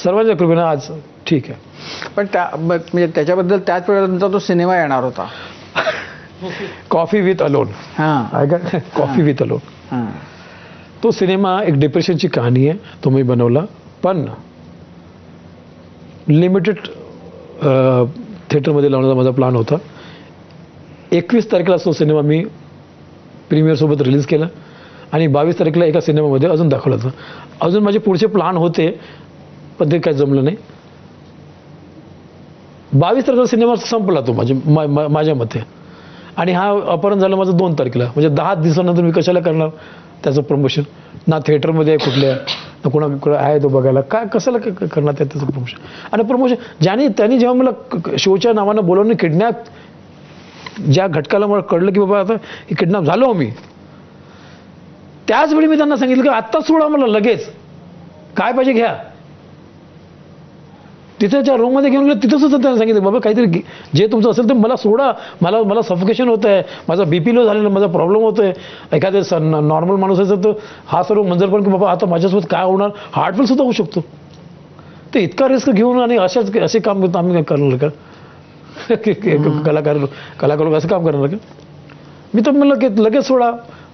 सर्वांच्या कृपेनं आज ठीक आहे. पण म्हणजे त्याच्याबद्दल त्याच वेळेनंतर तो सिनेमा येणार होता, कॉफी विथ अलोन. हां का कॉफी विथ अलोन. हां. तो सिनेमा एक डिप्रेशनची कहाणी आहे, तो मी बनवला. पण लिमिटेड थिएटरमध्ये लावण्याचा माझा प्लॅन होता. 21 तारखेला तो सिनेमा मी प्रीमियरसोबत रिलीज केला आणि 22 तारखेला एका सिनेमामध्ये अजून दाखवला होता. अजून माझे पुढचे प्लॅन होते, पण ते काय जमलं नाही. 22 तारखेला सिनेमा संपला तो माझ्या मते. आणि हा अपहरण झालं माझं 2 तारखेला. म्हणजे 10 दिवसानंतर मी कशाला करणार त्याचं प्रमोशन? ना थिएटरमध्ये कुठल्या ना कुणा आहे तो बघायला, काय कशाला करणार त्याचं प्रमोशन? आणि प्रमोशन त्यांनी जेव्हा मला शोच्या नावानं बोलवून किडनॅप, ज्या घटकाला मला कळलं की बाबा आता हे किडनॅप झालो मी, त्याच वेळी मी त्यांना सांगितलं की आत्ता सोडा मला लगेच, काय पाहिजे घ्या. तिथेच्या रूममध्ये घेऊन गेलं, तिथंच त्यांना सांगितलं बाबा काहीतरी जे तुमचं असेल तर मला सोडा, मला सफोकेशन होत आहे, माझा BP लो झालेला, माझा प्रॉब्लेम होतोय. एखाद्या नॉर्मल माणूस असेल तर हा सर्व मंजर पण की बाबा आता माझ्यासोबत काय होणार, हार्ट फेल सुद्धा होऊ शकतो. तर इतका रिस्क घेऊन आणि असे काम आम्ही करणार का? कलाकार लोक असं काम करणार का? मी तर म्हणलं की लगेच सोडा,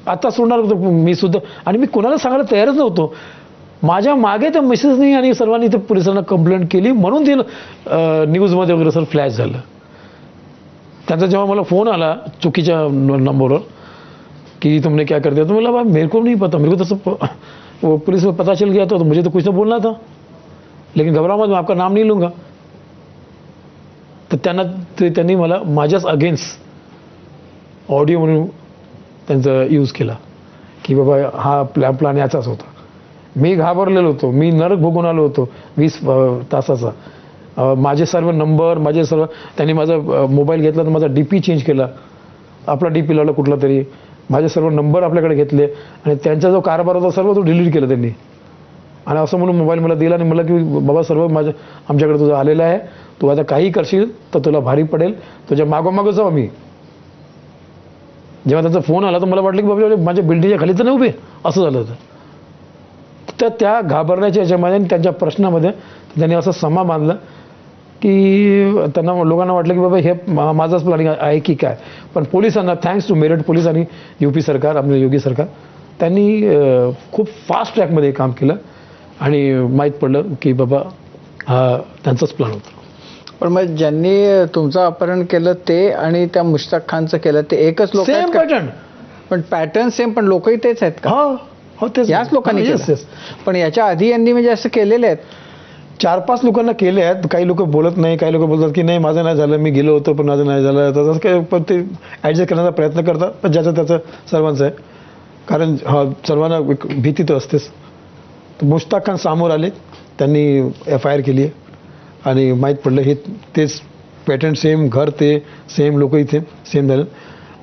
आता सोडणार होतो मी सुद्धा. आणि मी कोणाला सांगायला तयारच नव्हतो. माझ्या मागे त्या मिसेसनी आणि सर्वांनी ते पोलिसांना कंप्लेंट केली, म्हणून ते न्यूजमध्ये वगैरे सर फ्लॅश झालं. त्यांचा जेव्हा मला फोन आला चुकीच्या नंबरवर कि तुमने क्या कर दिया, तो बोला मेरे को नहीं पता, मेरे को तो वो पुलिस को पता चल गया तो मुझे तो कुछ तो बोलना था, लेकिन घबराओ मत, मैं आपका नाम नहीं लूँगा. तर त्यांनी मला माझ्याच अगेन्स्ट ऑडिओ म्हणून त्यांचा यूज केला की बाबा हा प्लॅन याचाच होता. मी घाबरलेलो होतो, मी नरक भोगून आलो होतो 20 तासाचा. माझे सर्व नंबर, माझे सर्व, त्यांनी माझा मोबाईल घेतला तर माझा DP चेंज केला, आपला DP लावला कुठला तरी, माझे सर्व नंबर आपल्याकडे घेतले आणि त्यांचा जो कारभार होता सर्व तो डिलीट केला त्यांनी. आणि असं म्हणून मोबाईल मला दिला आणि मला की बाबा सर्व आमच्याकडे तुझं आलेलं आहे, तू आता काही करशील तर तुला भारी पडेल, तुझ्या मागोमागं जाऊ आम्ही. जेव्हा त्यांचा फोन आला तर मला वाटलं की बाबा माझ्या बिल्डिंगच्या खाली तर नाही उभे, असं झालं होतं. तर त्या घाबरण्याच्या याच्यामध्ये आणि त्यांच्या प्रश्नामध्ये त्यांनी असं समा बांधला की त्यांना लोकांना वाटलं की बाबा हे माझाच प्लॅनिंग आहे की काय. पण पोलिसांना, थँक्स टू मेरठ पोलीस आणि UP सरकार, आपलं योगी सरकार, त्यांनी खूप फास्ट ट्रॅकमध्ये काम केलं आणि माहीत पडलं की बाबा हा त्यांचाच प्लॅन होता. पण मग ज्यांनी तुमचं अपहरण केलं ते आणि त्या मुश्ताक खानचं केलं ते एकच लोक सेम पॅटर्न? पण पॅटर्न सेम, पण लोकही तेच आहेत का? हो तेच, याच लोकांनी केलं. पण याच्या आधी यांनी म्हणजे असं केलेले आहेत 4-5 लोकांना केले आहेत. काही लोक बोलत नाही, काही लोक बोलतात की नाही माझं नाही झालं, मी गेलो होतो पण माझं नाही झालं. तसं काय, पण ते ॲडजस्ट करण्याचा प्रयत्न करतात. पण ज्याचं त्याचं सर्वांचं आहे, कारण सर्वांना एक भीती तर असतेच. मुश्ताक खान समोर आले, त्यांनी FIR केली आहे आणि माहीत पडलं हे तेच पॅटर्न, सेम घर ते सेम, लोक इथे सेम झालं.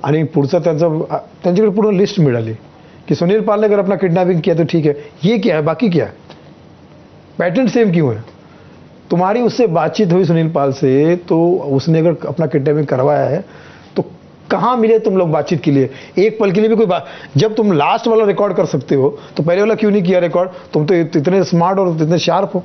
आणि पुढचं त्यांच्याकडे पूर्ण लिस्ट मिळाली कि सुनील पाल ने अगर अपना किडनैपिंग किया तो ठीक है, ये क्या है, बाकी क्या है, पैटर्न सेम क्यों है? तुम्हारी उससे बातचीत हुई सुनील पाल से, तो उसने अगर अपना किडनैपिंग करवाया है तो कहाँ मिले तुम लोग बातचीत के लिए? एक पल के लिए भी कोई बात, जब तुम लास्ट वाला रिकॉर्ड कर सकते हो तो पहले वाला क्यों नहीं किया रिकॉर्ड? तुम तो इतने स्मार्ट और इतने शार्प हो.